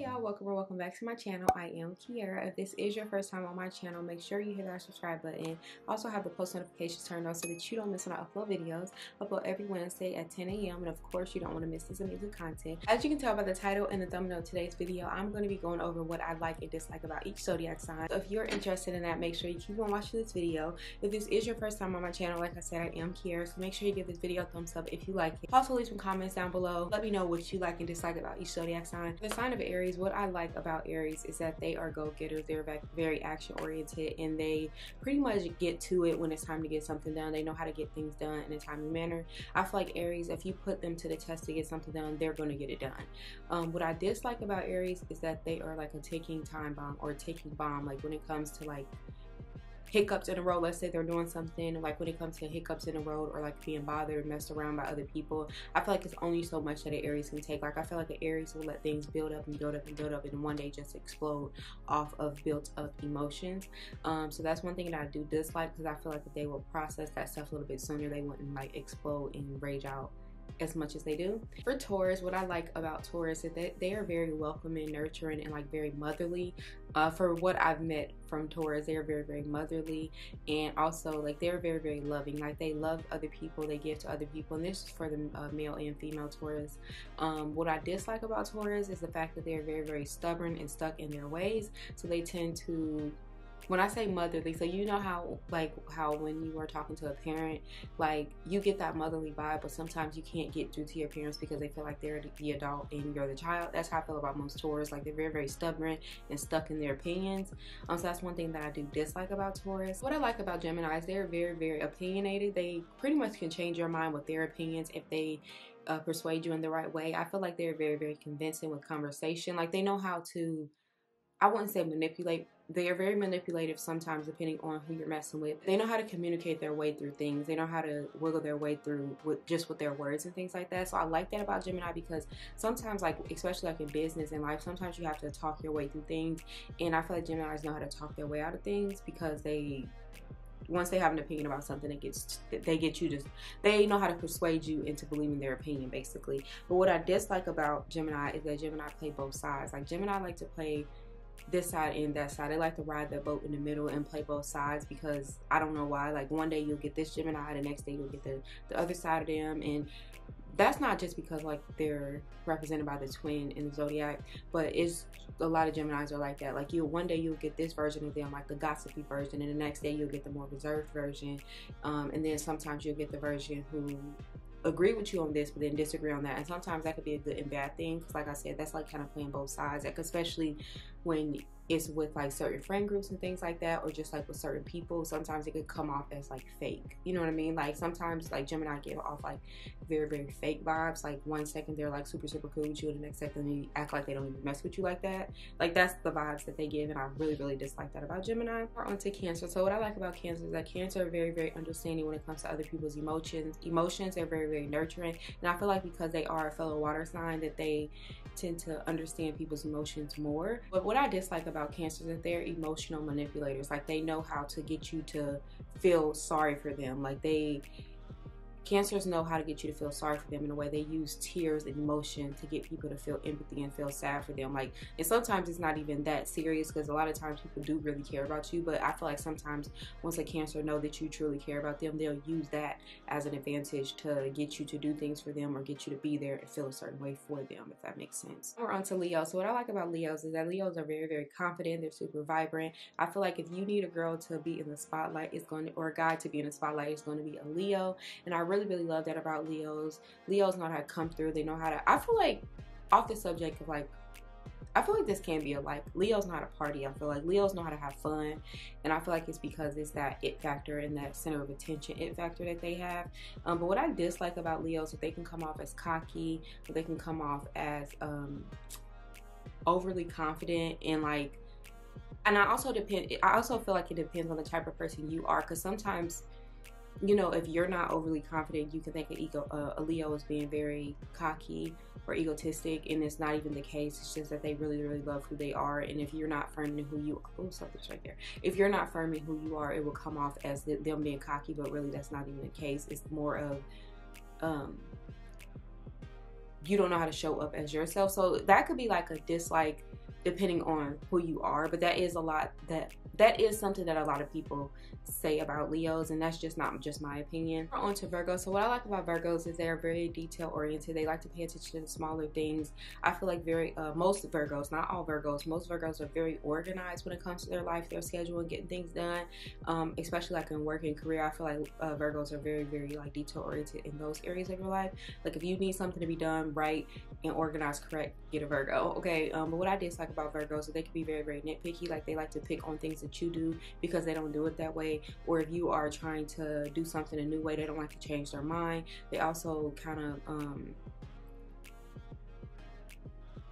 Hey y'all, welcome or welcome back to my channel. I am Kiera. If this is your first time on my channel, make sure you hit that subscribe button. Also have the post notifications turned on so that you don't miss when I upload videos. I upload every Wednesday at 10 a.m. and of course you don't want to miss this amazing content. As you can tell by the title and the thumbnail of today's video, I'm going to be going over what I like and dislike about each zodiac sign. So if you're interested in that, make sure you keep on watching this video. If this is your first time on my channel, like I said, I am Kiera, so make sure you give this video a thumbs up if you like it. Also leave some comments down below. Let me know what you like and dislike about each zodiac sign. The sign of Aries, what I like about Aries is that they are go-getters. They're very action-oriented and they pretty much get to it when it's time to get something done. They know how to get things done in a timely manner. I feel like Aries, if you put them to the test to get something done, they're going to get it done. What I dislike about Aries is that they are like a ticking time bomb or a ticking bomb, like when it comes to like hiccups in the road. Let's say they're doing something, like when it comes to hiccups in the road or like being bothered or messed around by other people, I feel like it's only so much that an Aries can take. Like I feel like an Aries will let things build up and build up and build up and one day just explode off of built up emotions. So that's one thing that I do dislike, because I feel like if they will process that stuff a little bit sooner, they wouldn't like explode and rage out as much as they do. For Taurus, what I like about Taurus is that they are very welcoming, nurturing, and like very motherly. For what I've met from Taurus, they are very motherly, and also like they're very loving. Like they love other people, they give to other people, and this is for the male and female Taurus. What I dislike about Taurus is the fact that they're very stubborn and stuck in their ways. So they tend to, when I say motherly, so you know how when you are talking to a parent, like you get that motherly vibe, but sometimes you can't get through to your parents because they feel like they're the adult and you're the child. That's how I feel about most Taurus. Like they're very stubborn and stuck in their opinions. So that's one thing that I do dislike about Taurus. What I like about Geminis, they're very opinionated. They pretty much can change your mind with their opinions if they persuade you in the right way. I feel like they're very convincing with conversation. Like they know how to, I wouldn't say manipulate. They are very manipulative sometimes depending on who you're messing with. They know how to communicate their way through things. They know how to wiggle their way through with their words and things like that. So I like that about Gemini, because sometimes, like especially like in business and life, sometimes you have to talk your way through things. And I feel like Geminis know how to talk their way out of things, because once they have an opinion about something, they know how to persuade you into believing their opinion, basically. But what I dislike about Gemini is that Gemini play both sides. Like Gemini like to play this side and that side. They like to ride the boat in the middle and play both sides, because I don't know why. Like one day you'll get this Gemini, the next day you'll get the other side of them. And that's not just because like they're represented by the twin in the zodiac, but it's a lot of Geminis are like that. Like one day you'll get this version of them, like the gossipy version, and the next day you'll get the more reserved version, and then sometimes you'll get the version who agree with you on this but then disagree on that. And sometimes that could be a good and bad thing, because like I said, that's like kind of playing both sides, like especially when it's with like certain friend groups and things like that, or just like with certain people. Sometimes it could come off as like fake, you know what I mean? Like sometimes like Gemini give off like very fake vibes. Like one second they're like super cool with you, and the next second they act like they don't even mess with you like that. Like that's the vibes that they give, and I really dislike that about Gemini. We're on to Cancer. So what I like about Cancer is that Cancer are very understanding when it comes to other people's emotions. They're very nurturing, and I feel like because they are a fellow water sign, that they tend to understand people's emotions more. But what I dislike about Cancer is that they're emotional manipulators. Like they know how to get you to feel sorry for them. Like Cancers know how to get you to feel sorry for them in a way. They use tears and emotion to get people to feel empathy and feel sad for them. Like, and sometimes it's not even that serious, because a lot of times people do really care about you. But I feel like sometimes once a Cancer know that you truly care about them, they'll use that as an advantage to get you to do things for them or get you to be there and feel a certain way for them, if that makes sense. We're on to Leo. So what I like about Leos is that Leos are very confident. They're super vibrant. I feel like if you need a girl to be in the spotlight, or a guy to be in the spotlight, it's going to be a Leo. And I really love that about Leos. Leos know how to come through. They know how to, I feel like, off the subject of like, I feel like this can be a like, Leos know how to party. I feel like Leos know how to have fun, and I feel like it's because it's that it factor and that center of attention it factor that they have. But what I dislike about Leos is they can come off as cocky, or they can come off as overly confident, and like, and I also feel like it depends on the type of person you are, because sometimes, you know, if you're not overly confident, you can think a Leo is being very cocky or egotistic, and it's not even the case. It's just that they really love who they are. And if you're not firm in who you are, oh, something's right there. If you're not firm in who you are, it will come off as them being cocky, but really that's not even the case. It's more of you don't know how to show up as yourself. So that could be like a dislike depending on who you are, but that is a lot that is something that a lot of people say about Leos, and that's just not just my opinion. We're on to Virgo. So what I like about Virgos is they are very detail oriented. They like to pay attention to smaller things. I feel like most Virgos, not all Virgos, most Virgos are very organized when it comes to their life, their schedule, and getting things done, especially like in work and career. I feel like Virgos are very, very like detail oriented in those areas of your life. Like if you need something to be done right and organized correct, get a Virgo, okay? But what I dislike about Virgos is they can be very, very nitpicky. Like they like to pick on things that you do because they don't do it that way, or if you are trying to do something a new way, they don't like to change their mind. They also kind of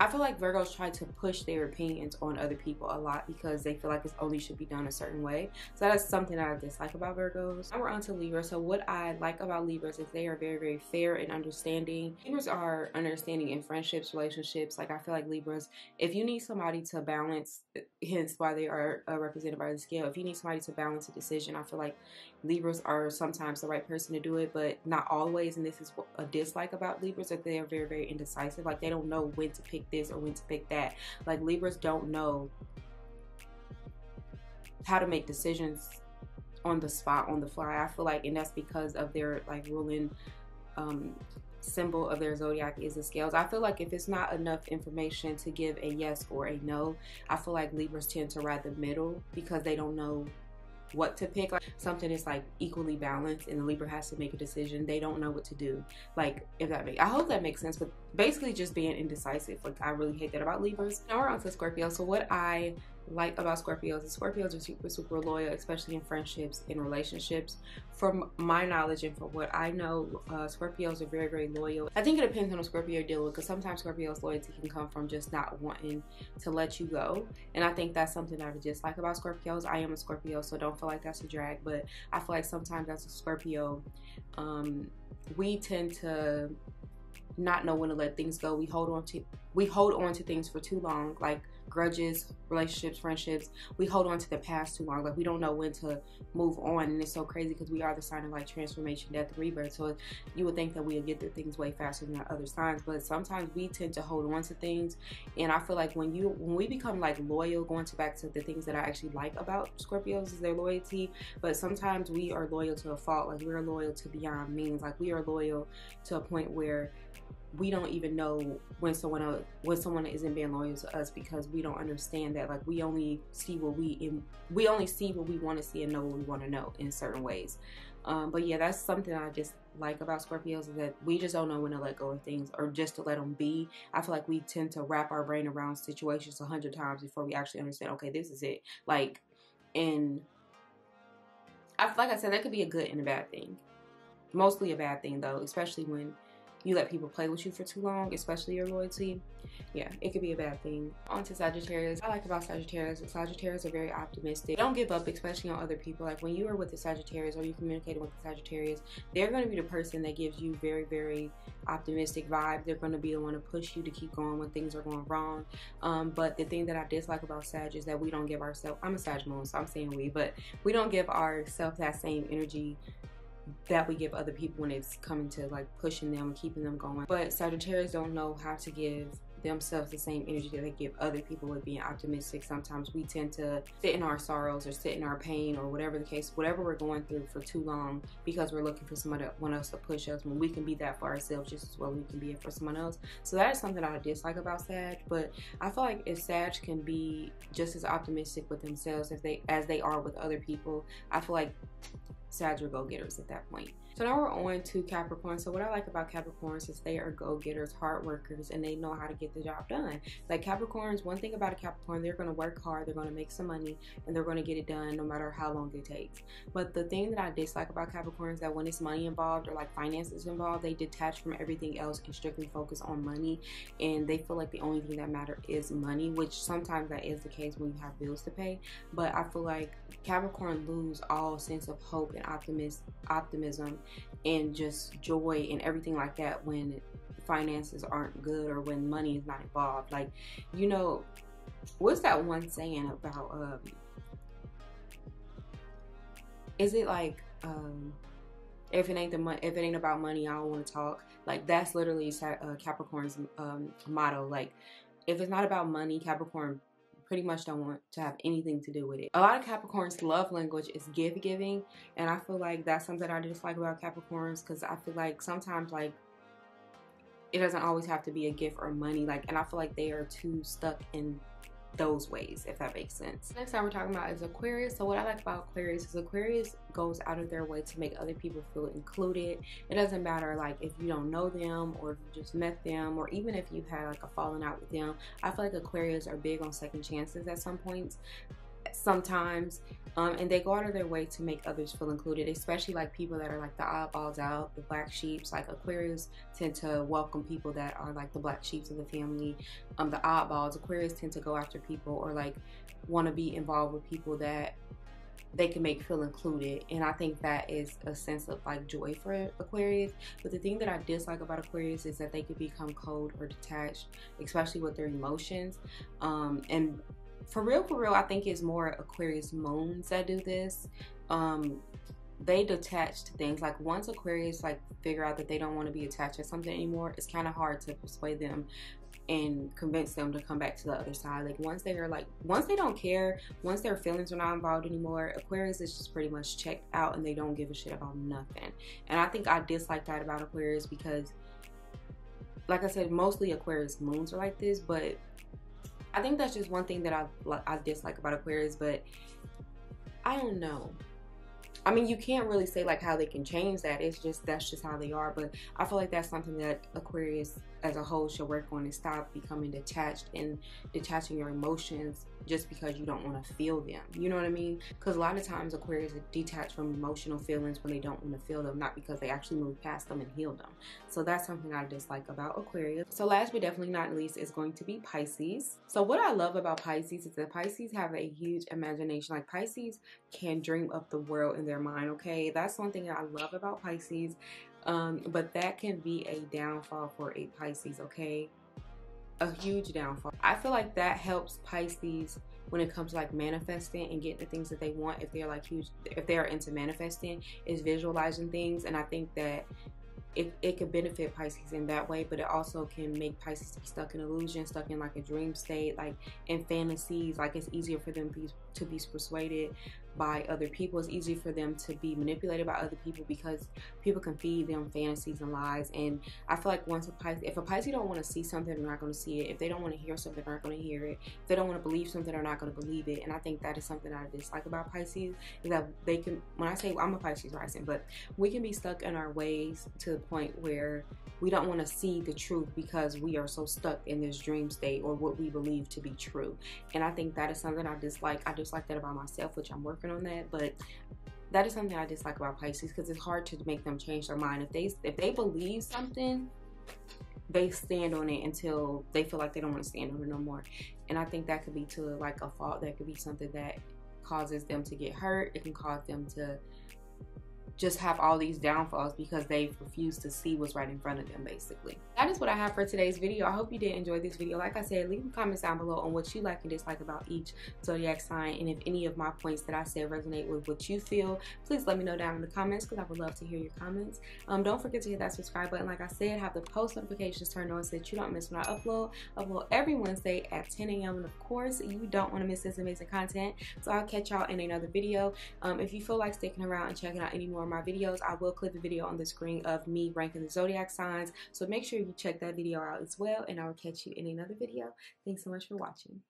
I feel like Virgos try to push their opinions on other people a lot because they feel like it only should be done a certain way. So that's something that I dislike about Virgos. Now we're on to Libra. So what I like about Libras is they are very, very fair and understanding. Libras are understanding in friendships, relationships. Like I feel like Libras, if you need somebody to balance, hence why they are represented by the scale, if you need somebody to balance a decision, I feel like Libras are sometimes the right person to do it, but not always. And this is a dislike about Libras, that they are very, very indecisive. Like they don't know when to pick this or when to pick that. Like Libras don't know how to make decisions on the spot, on the fly. I feel like, and that's because of their like ruling symbol of their zodiac is the scales. I feel like if it's not enough information to give a yes or a no, I feel like Libras tend to ride the middle because they don't know what to pick. Like something is like equally balanced and the Libra has to make a decision, they don't know what to do. Like if that makes, I hope that makes sense, but basically just being indecisive. Like I really hate that about Libras. Now we're on to Scorpio. So what I like about Scorpios is Scorpios are super, super loyal, especially in friendships, in relationships. From my knowledge and from what I know, Scorpios are very, very loyal. I think it depends on the Scorpio you're dealing with, because sometimes Scorpios' loyalty can come from just not wanting to let you go. And I think that's something that I dislike about Scorpios. I am a Scorpio, so don't feel like that's a drag, but I feel like sometimes as a Scorpio, we tend to not know when to let things go. We hold on to things for too long, like grudges, relationships, friendships. We hold on to the past too long. Like we don't know when to move on, and it's so crazy because we are the sign of like transformation, death, and rebirth. So you would think that we would get through things way faster than other signs, but sometimes we tend to hold on to things. And I feel like when we become like loyal, going back to the things that I actually like about Scorpios is their loyalty, but sometimes we are loyal to a fault. Like we're loyal to beyond means. Like we are loyal to a point where we don't even know when someone isn't being loyal to us, because we don't understand that. Like we only see what we want to see and know what we want to know in certain ways. But yeah, that's something I just like about Scorpios, is that we just don't know when to let go of things or just to let them be. I feel like we tend to wrap our brain around situations 100 times before we actually understand, okay, this is it. Like, and like I said, that could be a good and a bad thing. Mostly a bad thing though, especially when you let people play with you for too long, especially your loyalty. Yeah, it could be a bad thing. On to Sagittarius. I like about Sagittarius are very optimistic. They don't give up, especially on other people. Like when you are with the Sagittarius or you communicating with the Sagittarius, they're going to be the person that gives you very, very optimistic vibes. They're going to be the one to push you to keep going when things are going wrong. But the thing that I dislike about Sag is that we don't give ourselves, I'm a Sag moon, so I'm saying but we don't give ourselves that same energy that we give other people when it's coming to like pushing them and keeping them going. But Sagittarius don't know how to give themselves the same energy that they give other people with being optimistic. Sometimes we tend to sit in our sorrows or sit in our pain or whatever the case, whatever we're going through for too long, because we're looking for somebody else to push us, when we can be that for ourselves just as well as we can be it for someone else. So that is something I dislike about Sag. But I feel like if Sag can be just as optimistic with themselves as they are with other people, I feel like Sag are go-getters at that point. So now we're on to Capricorn. So what I like about Capricorns is they are go-getters, hard workers, and they know how to get the job done. Like Capricorns, one thing about a Capricorn, they're going to work hard, they're going to make some money, and they're going to get it done no matter how long it takes. But the thing that I dislike about Capricorn is that when it's money involved or like finances involved, they detach from everything else and strictly focus on money, and they feel like the only thing that matters is money, which sometimes that is the case when you have bills to pay. But I feel like Capricorn lose all sense of hope and optimism and just joy and everything like that when finances aren't good or when money is not involved. Like, you know, what's that one saying about is it like If it ain't if it ain't about money, I don't want to talk. Like that's literally Capricorn's motto. Like if it's not about money, Capricorn pretty much don't want to have anything to do with it. A lot of Capricorns' love language is gift giving, and I feel like that's something I dislike about Capricorns, because I feel like sometimes like it doesn't always have to be a gift or money. Like, and I feel like they are too stuck in those ways, if that makes sense. Next time we're talking about is Aquarius. So what I like about Aquarius is Aquarius goes out of their way to make other people feel included. It doesn't matter like if you don't know them or if you just met them, or even if you've had like a falling out with them. I feel like Aquarius are big on second chances at some points, sometimes, and they go out of their way to make others feel included, especially like people that are like the oddballs out, the black sheeps. Like Aquarius tend to welcome people that are like the black sheeps of the family, the oddballs. Aquarius tend to go after people or like want to be involved with people that they can make feel included, and I think that is a sense of like joy for Aquarius. But the thing that I dislike about Aquarius is that they could become cold or detached, especially with their emotions, and for real, I think it's more Aquarius moons that do this. They detach to things. Like once Aquarius like figure out that they don't want to be attached to something anymore, it's kind of hard to persuade them and convince them to come back to the other side. Like once they don't care, once their feelings are not involved anymore, Aquarius is just pretty much checked out and they don't give a shit about nothing. And I think I dislike that about Aquarius because, like I said, mostly Aquarius moons are like this, but I think that's just one thing that I dislike about Aquarius. But I don't know. I mean, you can't really say like how they can change that. That's just how they are. But I feel like that's something that Aquarius as a whole should work on, and stop becoming detached and detaching your emotions just because you don't want to feel them. You know what I mean? Because a lot of times Aquarius are detached from emotional feelings when they don't want to feel them, not because they actually moved past them and healed them. So that's something I dislike about Aquarius. So last but definitely not least is going to be Pisces. So what I love about Pisces is that Pisces have a huge imagination. Like Pisces can dream up the world in their mind, okay? That's one thing that I love about Pisces. But that can be a downfall for a Pisces, okay? A huge downfall. I feel like that helps Pisces when it comes to like manifesting and getting the things that they want. If they're like if they are into manifesting, is visualizing things. And I think that it could benefit Pisces in that way, but it also can make Pisces be stuck in illusion, stuck in like a dream state, like in fantasies. Like it's easier for them to be persuaded by other people. It's easy for them to be manipulated by other people because people can feed them fantasies and lies. And I feel like if a Pisces don't want to see something, they're not going to see it. If they don't want to hear something, they're not going to hear it. If they don't want to believe something, they're not going to believe it. And I think that is something I dislike about Pisces, is that they can, when I say I'm a Pisces rising, but we can be stuck in our ways to the point where we don't want to see the truth because we are so stuck in this dream state or what we believe to be true. And I think that is something I dislike. I dislike that about myself, which I'm working on that, but that is something I dislike about Pisces, because it's hard to make them change their mind. If they believe something, they stand on it until they feel like they don't want to stand on it no more. And I think that could be to like a fault. That could be something that causes them to get hurt. It can cause them to just have all these downfalls because they refuse to see what's right in front of them, basically. That is what I have for today's video. I hope you did enjoy this video. Like I said, leave comments down below on what you like and dislike about each zodiac sign, and if any of my points that I said resonate with what you feel, please let me know down in the comments, because I would love to hear your comments. Don't forget to hit that subscribe button. Like I said, have the post notifications turned on so that you don't miss when I upload every Wednesday at 10 a.m. and of course you don't want to miss this amazing content. So I'll catch y'all in another video. If you feel like sticking around and checking out any more of my videos, I will clip a video on the screen of me ranking the zodiac signs, so make sure you check that video out as well, and I will catch you in another video. Thanks so much for watching.